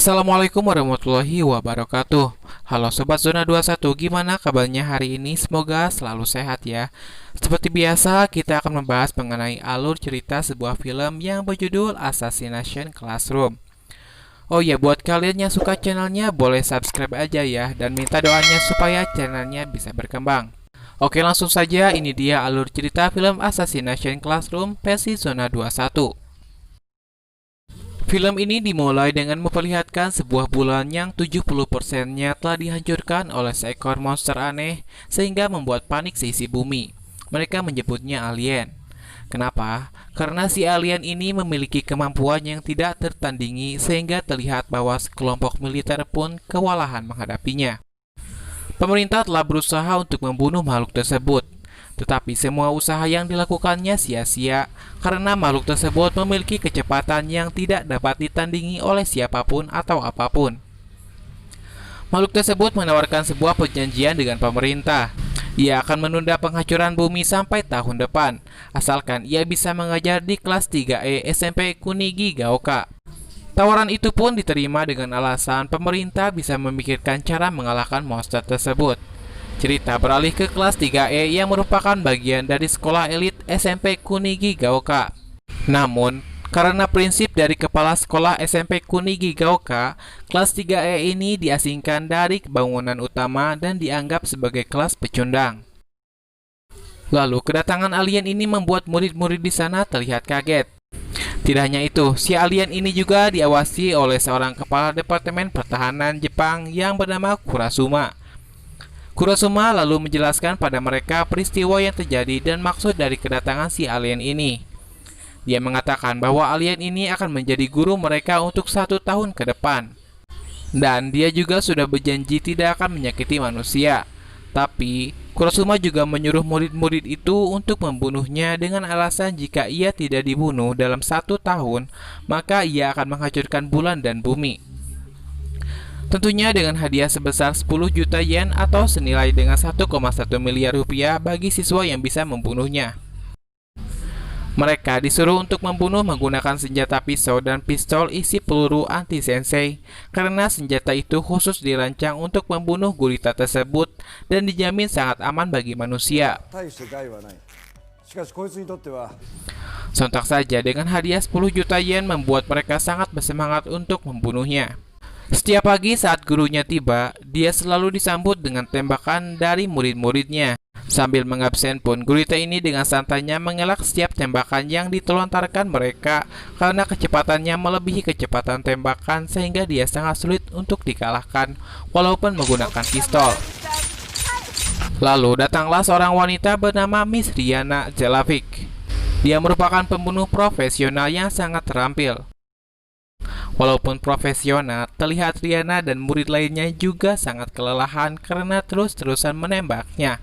Assalamualaikum warahmatullahi wabarakatuh. Halo Sobat Zona 21, gimana kabarnya hari ini? Semoga selalu sehat ya. Seperti biasa, kita akan membahas mengenai alur cerita sebuah film yang berjudul Assassination Classroom. Oh ya, buat kalian yang suka channelnya, boleh subscribe aja ya, dan minta doanya supaya channelnya bisa berkembang. Oke, langsung saja, ini dia alur cerita film Assassination Classroom versi Zona 21. Film ini dimulai dengan memperlihatkan sebuah bulan yang 70%-nya telah dihancurkan oleh seekor monster aneh sehingga membuat panik seisi bumi. Mereka menyebutnya alien. Kenapa? Karena si alien ini memiliki kemampuan yang tidak tertandingi sehingga terlihat bahwa sekelompok militer pun kewalahan menghadapinya. Pemerintah telah berusaha untuk membunuh makhluk tersebut. Tetapi semua usaha yang dilakukannya sia-sia karena makhluk tersebut memiliki kecepatan yang tidak dapat ditandingi oleh siapapun atau apapun. Makhluk tersebut menawarkan sebuah perjanjian dengan pemerintah. Ia akan menunda penghancuran bumi sampai tahun depan, asalkan ia bisa mengajar di kelas 3E SMP Kunigi Gaoka. Tawaran itu pun diterima dengan alasan pemerintah bisa memikirkan cara mengalahkan monster tersebut. Cerita beralih ke kelas 3E yang merupakan bagian dari sekolah elit SMP Kunigi Gaoka. Namun, karena prinsip dari kepala sekolah SMP Kunigi Gaoka, kelas 3E ini diasingkan dari bangunan utama dan dianggap sebagai kelas pecundang. Lalu, kedatangan alien ini membuat murid-murid di sana terlihat kaget. Tidak hanya itu, si alien ini juga diawasi oleh seorang kepala Departemen Pertahanan Jepang yang bernama Kurasuma. Kurasuma lalu menjelaskan pada mereka peristiwa yang terjadi dan maksud dari kedatangan si alien ini. Dia mengatakan bahwa alien ini akan menjadi guru mereka untuk 1 tahun ke depan. Dan dia juga sudah berjanji tidak akan menyakiti manusia. Tapi, Kurasuma juga menyuruh murid-murid itu untuk membunuhnya dengan alasan jika ia tidak dibunuh dalam 1 tahun, maka ia akan menghancurkan bulan dan bumi. Tentunya dengan hadiah sebesar 10 juta yen atau senilai dengan 1,1 miliar rupiah bagi siswa yang bisa membunuhnya. Mereka disuruh untuk membunuh menggunakan senjata pisau dan pistol isi peluru anti-sensei karena senjata itu khusus dirancang untuk membunuh gurita tersebut dan dijamin sangat aman bagi manusia. Sontak saja dengan hadiah 10 juta yen membuat mereka sangat bersemangat untuk membunuhnya. Setiap pagi saat gurunya tiba, dia selalu disambut dengan tembakan dari murid-muridnya. Sambil mengabsen pun, gurita ini dengan santainya mengelak setiap tembakan yang ditelontarkan mereka karena kecepatannya melebihi kecepatan tembakan sehingga dia sangat sulit untuk dikalahkan walaupun menggunakan pistol. Lalu datanglah seorang wanita bernama Miss Riana Jelavic. Dia merupakan pembunuh profesional yang sangat terampil. Walaupun profesional, terlihat Riana dan murid lainnya juga sangat kelelahan karena terus-terusan menembaknya.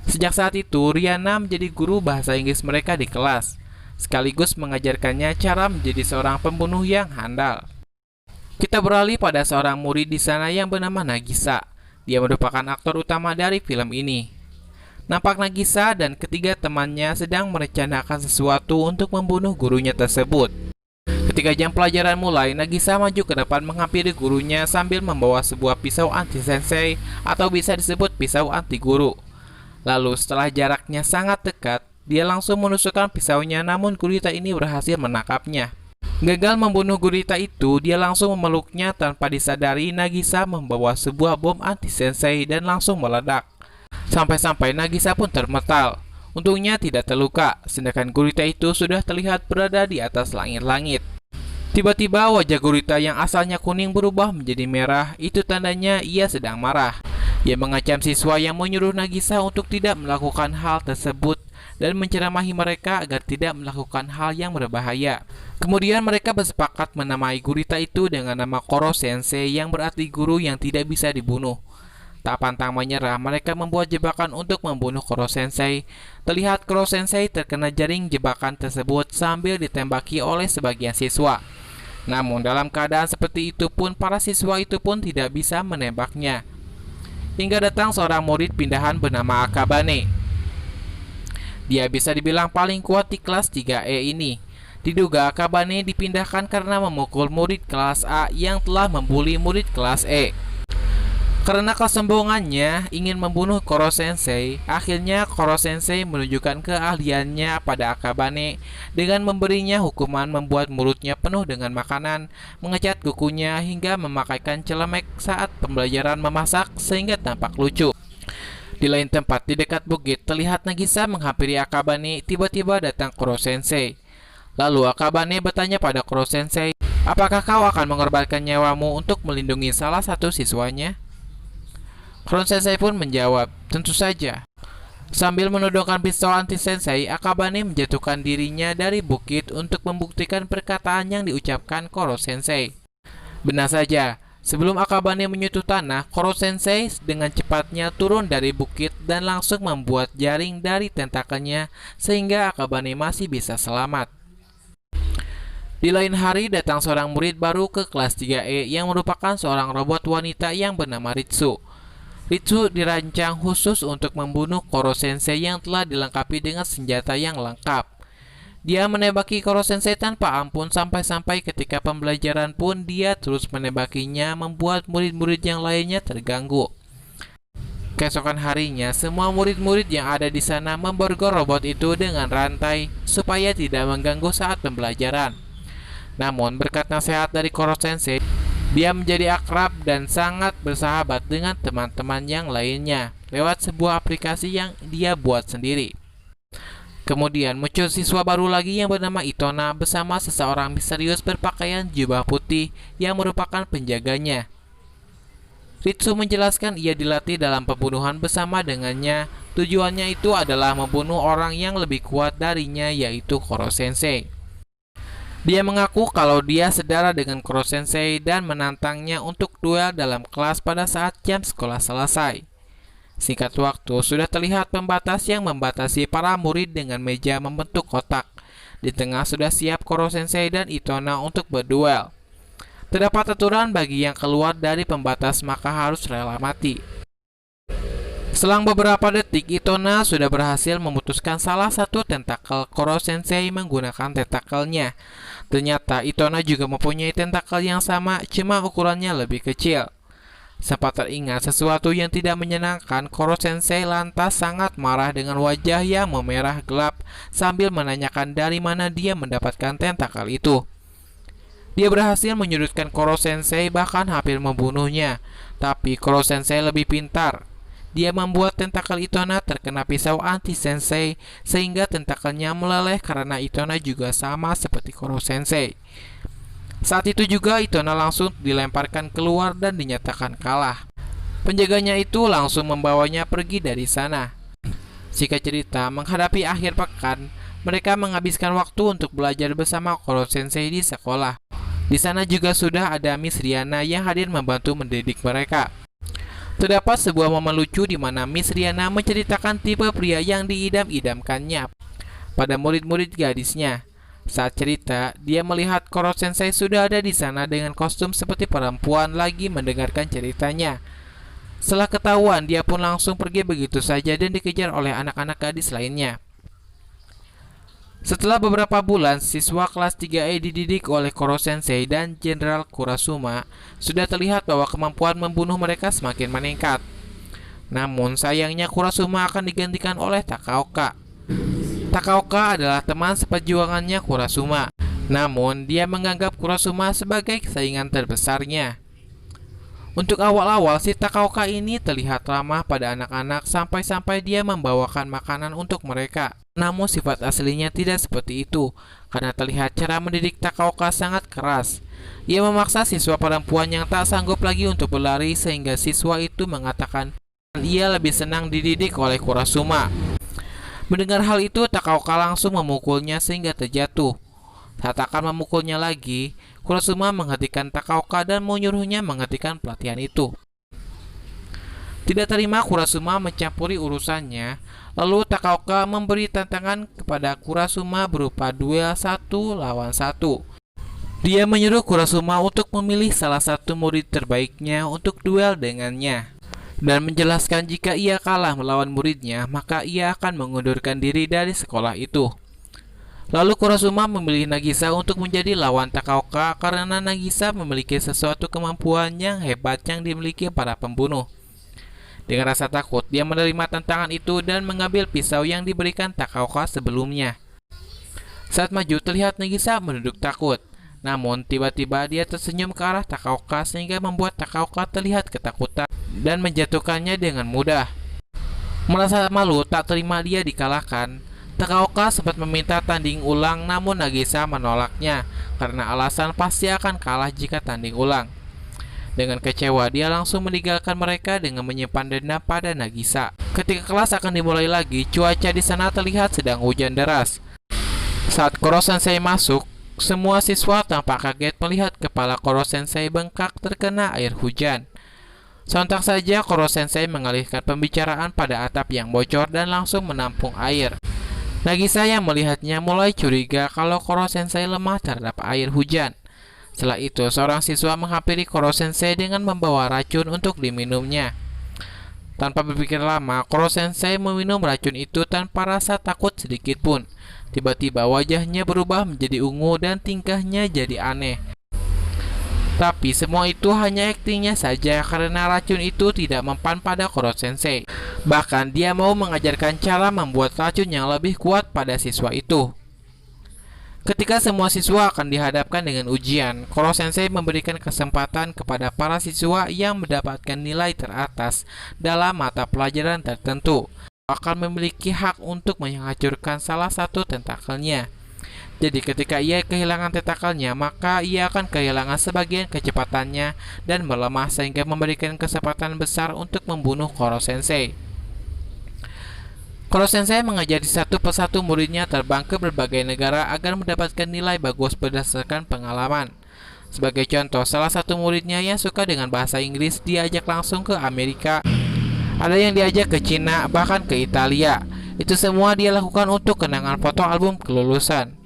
Sejak saat itu, Riana menjadi guru bahasa Inggris mereka di kelas, sekaligus mengajarkannya cara menjadi seorang pembunuh yang handal. Kita beralih pada seorang murid di sana yang bernama Nagisa. Dia merupakan aktor utama dari film ini. Nampak Nagisa dan ketiga temannya sedang merencanakan sesuatu untuk membunuh gurunya tersebut. Ketika jam pelajaran mulai, Nagisa maju ke depan menghampiri gurunya sambil membawa sebuah pisau anti-sensei atau bisa disebut pisau anti-guru. Lalu setelah jaraknya sangat dekat, dia langsung menusukkan pisaunya namun gurita ini berhasil menangkapnya. Gagal membunuh gurita itu, dia langsung memeluknya tanpa disadari Nagisa membawa sebuah bom anti-sensei dan langsung meledak. Sampai-sampai Nagisa pun termetal. Untungnya tidak terluka, sedangkan gurita itu sudah terlihat berada di atas langit-langit. Tiba-tiba wajah gurita yang asalnya kuning berubah menjadi merah, itu tandanya ia sedang marah. Ia mengancam siswa yang menyuruh Nagisa untuk tidak melakukan hal tersebut dan menceramahi mereka agar tidak melakukan hal yang berbahaya. Kemudian mereka bersepakat menamai gurita itu dengan nama Koro Sensei yang berarti guru yang tidak bisa dibunuh. Tak pantang menyerah, mereka membuat jebakan untuk membunuh Koro Sensei. Terlihat Koro Sensei terkena jaring jebakan tersebut sambil ditembaki oleh sebagian siswa. Namun dalam keadaan seperti itu pun para siswa itu pun tidak bisa menembaknya. Hingga datang seorang murid pindahan bernama Akabane. Dia bisa dibilang paling kuat di kelas 3E ini. Diduga Akabane dipindahkan karena memukul murid kelas A yang telah membuli murid kelas E. Karena kesombongannya ingin membunuh Koro Sensei, akhirnya Koro Sensei menunjukkan keahliannya pada Akabane dengan memberinya hukuman membuat mulutnya penuh dengan makanan, mengecat kukunya hingga memakaikan celemek saat pembelajaran memasak sehingga tampak lucu. Di lain tempat di dekat bukit terlihat Nagisa menghampiri Akabane, tiba-tiba datang Koro Sensei. Lalu Akabane bertanya pada Koro Sensei, "Apakah kau akan mengorbankan nyawamu untuk melindungi salah satu siswanya?" Koro Sensei pun menjawab, "Tentu saja." Sambil menodongkan pistol anti-sensei, Akabane menjatuhkan dirinya dari bukit untuk membuktikan perkataan yang diucapkan Koro Sensei. Benar saja, sebelum Akabane menyentuh tanah, Koro Sensei dengan cepatnya turun dari bukit dan langsung membuat jaring dari tentakelnya sehingga Akabane masih bisa selamat. Di lain hari datang seorang murid baru ke kelas 3E yang merupakan seorang robot wanita yang bernama Ritsu. Ritsu dirancang khusus untuk membunuh Koro Sensei yang telah dilengkapi dengan senjata yang lengkap. Dia menembaki Koro Sensei tanpa ampun sampai-sampai ketika pembelajaran pun dia terus menembakinya, membuat murid-murid yang lainnya terganggu. Keesokan harinya, semua murid-murid yang ada di sana memborgol robot itu dengan rantai supaya tidak mengganggu saat pembelajaran. Namun berkat nasihat dari Koro Sensei, dia menjadi akrab dan sangat bersahabat dengan teman-teman yang lainnya lewat sebuah aplikasi yang dia buat sendiri. Kemudian muncul siswa baru lagi yang bernama Itona bersama seseorang misterius berpakaian jubah putih yang merupakan penjaganya. Ritsu menjelaskan ia dilatih dalam pembunuhan bersama dengannya. Tujuannya itu adalah membunuh orang yang lebih kuat darinya, yaitu Koro Sensei. Dia mengaku kalau dia sedara dengan Koro Sensei dan menantangnya untuk duel dalam kelas pada saat jam sekolah selesai. Singkat waktu, sudah terlihat pembatas yang membatasi para murid dengan meja membentuk kotak. Di tengah sudah siap Koro Sensei dan Itona untuk berduel. Terdapat aturan bagi yang keluar dari pembatas maka harus rela mati. Selang beberapa detik, Itona sudah berhasil memutuskan salah satu tentakel Koro Sensei menggunakan tentakelnya. Ternyata Itona juga mempunyai tentakel yang sama, cuma ukurannya lebih kecil. Sempat teringat sesuatu yang tidak menyenangkan, Koro Sensei lantas sangat marah dengan wajah yang memerah gelap sambil menanyakan dari mana dia mendapatkan tentakel itu. Dia berhasil menyudutkan Koro Sensei, bahkan hampir membunuhnya. Tapi Koro Sensei lebih pintar. Dia membuat tentakel Itona terkena pisau anti-sensei sehingga tentakelnya meleleh karena Itona juga sama seperti Koro Sensei. Saat itu juga Itona langsung dilemparkan keluar dan dinyatakan kalah. Penjaganya itu langsung membawanya pergi dari sana. Singkat cerita, menghadapi akhir pekan, mereka menghabiskan waktu untuk belajar bersama Koro Sensei di sekolah. Di sana juga sudah ada Miss Riana yang hadir membantu mendidik mereka. Terdapat sebuah momen lucu di mana Miss Riana menceritakan tipe pria yang diidam-idamkannya pada murid-murid gadisnya. Saat cerita, dia melihat Koro Sensei sudah ada di sana dengan kostum seperti perempuan lagi mendengarkan ceritanya. Setelah ketahuan, dia pun langsung pergi begitu saja dan dikejar oleh anak-anak gadis lainnya. Setelah beberapa bulan, siswa kelas 3E dididik oleh Koro Sensei dan Jenderal Kurasuma. Sudah terlihat bahwa kemampuan membunuh mereka semakin meningkat. Namun sayangnya Kurasuma akan digantikan oleh Takaoka. Takaoka adalah teman seperjuangannya Kurasuma. Namun dia menganggap Kurasuma sebagai saingan terbesarnya. Untuk awal-awal, si Takaoka ini terlihat ramah pada anak-anak sampai-sampai dia membawakan makanan untuk mereka. Namun sifat aslinya tidak seperti itu, karena terlihat cara mendidik Takaoka sangat keras. Ia memaksa siswa perempuan yang tak sanggup lagi untuk berlari sehingga siswa itu mengatakan ia lebih senang dididik oleh Kurasuma. Mendengar hal itu, Takaoka langsung memukulnya sehingga terjatuh. Saat akan memukulnya lagi, Kurasuma menghentikan Takaoka dan menyuruhnya menghentikan pelatihan itu. Tidak terima Kurasuma mencampuri urusannya, lalu Takaoka memberi tantangan kepada Kurasuma berupa duel 1 lawan 1. Dia menyuruh Kurasuma untuk memilih salah satu murid terbaiknya untuk duel dengannya, dan menjelaskan jika ia kalah melawan muridnya, maka ia akan mengundurkan diri dari sekolah itu. Lalu Kurosuma memilih Nagisa untuk menjadi lawan Takaoka karena Nagisa memiliki sesuatu kemampuan yang hebat yang dimiliki para pembunuh. Dengan rasa takut, dia menerima tantangan itu dan mengambil pisau yang diberikan Takaoka sebelumnya. Saat maju, terlihat Nagisa menunduk takut. Namun, tiba-tiba dia tersenyum ke arah Takaoka sehingga membuat Takaoka terlihat ketakutan dan menjatuhkannya dengan mudah. Merasa malu tak terima dia dikalahkan, Takaoka sempat meminta tanding ulang, namun Nagisa menolaknya karena alasan pasti akan kalah jika tanding ulang. Dengan kecewa, dia langsung meninggalkan mereka dengan menyimpan dendam pada Nagisa. Ketika kelas akan dimulai lagi, cuaca di sana terlihat sedang hujan deras. Saat Koro Sensei masuk, semua siswa tampak kaget melihat kepala Koro Sensei bengkak terkena air hujan. Sontak saja Koro Sensei mengalihkan pembicaraan pada atap yang bocor dan langsung menampung air. Nagisa yang melihatnya mulai curiga kalau Koro Sensei lemah terhadap air hujan. Setelah itu, seorang siswa menghampiri Koro Sensei dengan membawa racun untuk diminumnya. Tanpa berpikir lama, Koro Sensei meminum racun itu tanpa rasa takut sedikit pun. Tiba-tiba wajahnya berubah menjadi ungu dan tingkahnya jadi aneh. Tapi semua itu hanya aktingnya saja karena racun itu tidak mempan pada Koro Sensei. Bahkan dia mau mengajarkan cara membuat racun yang lebih kuat pada siswa itu. Ketika semua siswa akan dihadapkan dengan ujian, Koro Sensei memberikan kesempatan kepada para siswa yang mendapatkan nilai teratas dalam mata pelajaran tertentu akan memiliki hak untuk menghancurkan salah satu tentakelnya. Jadi ketika ia kehilangan tentakelnya, maka ia akan kehilangan sebagian kecepatannya dan melemah sehingga memberikan kesempatan besar untuk membunuh Koro Sensei. Koro Sensei mengajari satu persatu muridnya terbang ke berbagai negara agar mendapatkan nilai bagus berdasarkan pengalaman. Sebagai contoh, salah satu muridnya yang suka dengan bahasa Inggris diajak langsung ke Amerika. Ada yang diajak ke Cina, bahkan ke Italia. Itu semua dia lakukan untuk kenangan foto album kelulusan.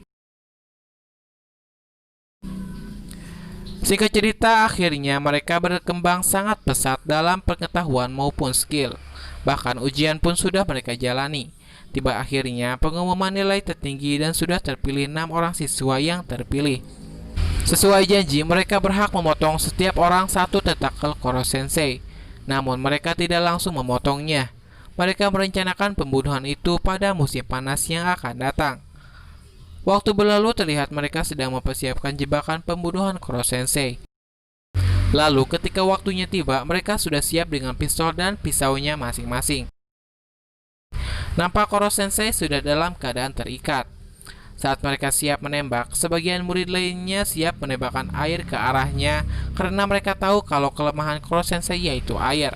Singkat cerita, akhirnya mereka berkembang sangat pesat dalam pengetahuan maupun skill. Bahkan ujian pun sudah mereka jalani. Tiba akhirnya pengumuman nilai tertinggi dan sudah terpilih 6 orang siswa yang terpilih. Sesuai janji, mereka berhak memotong setiap orang satu tentakel Koro Sensei. Namun mereka tidak langsung memotongnya. Mereka merencanakan pembunuhan itu pada musim panas yang akan datang. Waktu berlalu, terlihat mereka sedang mempersiapkan jebakan pembunuhan Koro Sensei. Lalu ketika waktunya tiba, mereka sudah siap dengan pistol dan pisaunya masing-masing. Nampak Koro Sensei sudah dalam keadaan terikat. Saat mereka siap menembak, sebagian murid lainnya siap menembakkan air ke arahnya karena mereka tahu kalau kelemahan Koro Sensei yaitu air.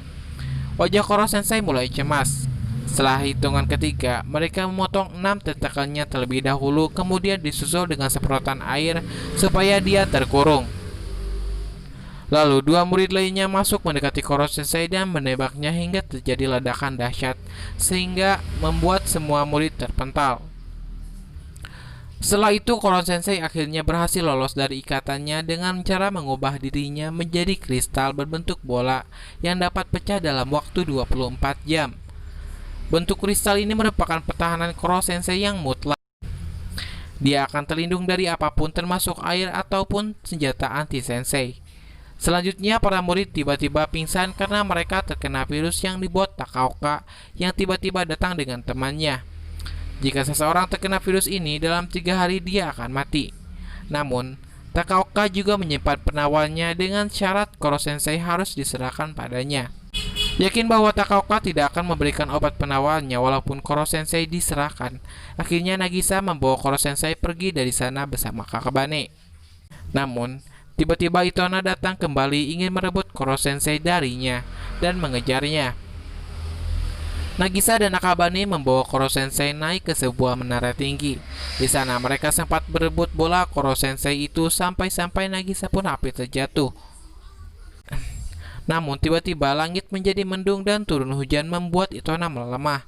Wajah Koro Sensei mulai cemas. Setelah hitungan ketiga, mereka memotong 6 tentakelnya terlebih dahulu, kemudian disusul dengan semprotan air supaya dia terkurung. Lalu 2 murid lainnya masuk mendekati Koro Sensei dan menembaknya hingga terjadi ledakan dahsyat sehingga membuat semua murid terpental. Setelah itu Koro Sensei akhirnya berhasil lolos dari ikatannya dengan cara mengubah dirinya menjadi kristal berbentuk bola yang dapat pecah dalam waktu 24 jam. Bentuk kristal ini merupakan pertahanan Koro Sensei yang mutlak. Dia akan terlindung dari apapun termasuk air ataupun senjata anti-sensei. Selanjutnya, para murid tiba-tiba pingsan karena mereka terkena virus yang dibuat Takaoka yang tiba-tiba datang dengan temannya. Jika seseorang terkena virus ini, dalam 3 hari dia akan mati. Namun, Takaoka juga menyimpan penawarnya dengan syarat Koro Sensei harus diserahkan padanya. Yakin bahwa Takaoka tidak akan memberikan obat penawarnya walaupun Koro Sensei diserahkan, akhirnya Nagisa membawa Koro Sensei pergi dari sana bersama Akabane. Namun, tiba-tiba Itona datang kembali ingin merebut Koro Sensei darinya dan mengejarnya. Nagisa dan Akabane membawa Koro Sensei naik ke sebuah menara tinggi. Di sana mereka sempat berebut bola Koro Sensei itu sampai-sampai Nagisa pun hampir terjatuh. Namun tiba-tiba langit menjadi mendung dan turun hujan membuat Itona melemah.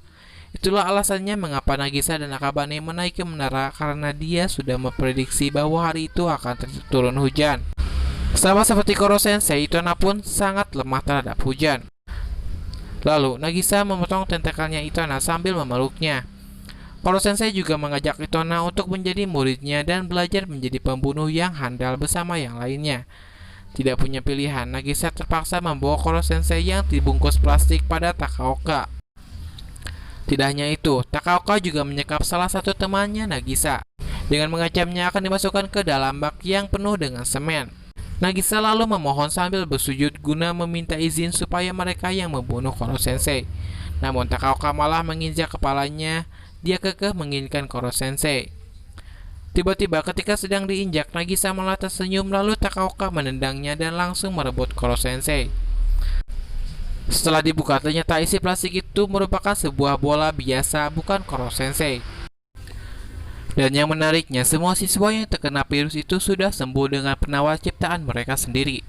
Itulah alasannya mengapa Nagisa dan Akabane menaiki menara, karena dia sudah memprediksi bahwa hari itu akan turun hujan. Sama seperti Koro Sensei, Itona pun sangat lemah terhadap hujan. Lalu Nagisa memotong tentakelnya Itona sambil memeluknya. Koro Sensei juga mengajak Itona untuk menjadi muridnya dan belajar menjadi pembunuh yang handal bersama yang lainnya. Tidak punya pilihan, Nagisa terpaksa membawa Koro Sensei yang dibungkus plastik pada Takaoka. Tidak hanya itu, Takaoka juga menyekap salah satu temannya, Nagisa, dengan mengancamnya akan dimasukkan ke dalam bak yang penuh dengan semen. Nagisa lalu memohon sambil bersujud guna meminta izin supaya mereka yang membunuh Koro Sensei. Namun Takaoka malah menginjak kepalanya. Dia kekeh menginginkan Koro Sensei. Tiba-tiba ketika sedang diinjak, Nagisa malah tersenyum lalu Takaoka menendangnya dan langsung merebut Koro Sensei. Setelah dibuka, ternyata isi plastik itu merupakan sebuah bola biasa, bukan Koro Sensei. Dan yang menariknya, semua siswa yang terkena virus itu sudah sembuh dengan penawar ciptaan mereka sendiri.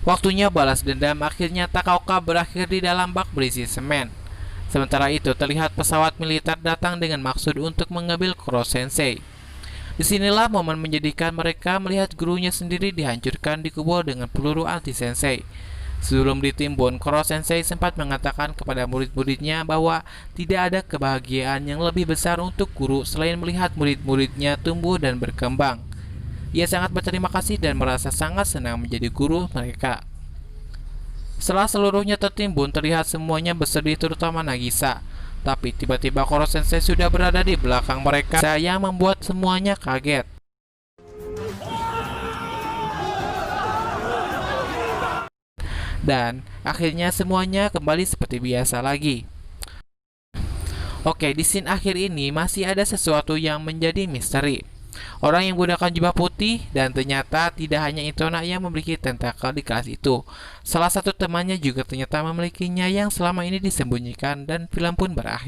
Waktunya balas dendam, akhirnya Takaoka berakhir di dalam bak berisi semen. Sementara itu, terlihat pesawat militer datang dengan maksud untuk mengambil Koro Sensei. Disinilah momen menjadikan mereka melihat gurunya sendiri dihancurkan di kubur dengan peluru anti-sensei. Sebelum ditimbun, Koro Sensei sempat mengatakan kepada murid-muridnya bahwa tidak ada kebahagiaan yang lebih besar untuk guru selain melihat murid-muridnya tumbuh dan berkembang. Ia sangat berterima kasih dan merasa sangat senang menjadi guru mereka. Setelah seluruhnya tertimbun, terlihat semuanya bersedih, terutama Nagisa. Tapi tiba-tiba Koro Sensei sudah berada di belakang mereka yang membuat semuanya kaget. Dan akhirnya semuanya kembali seperti biasa lagi. Oke, di scene akhir ini masih ada sesuatu yang menjadi misteri. Orang yang menggunakan jubah putih, dan ternyata tidak hanya Itona yang memiliki tentakel di kelas itu. Salah satu temannya juga ternyata memilikinya yang selama ini disembunyikan, dan film pun berakhir.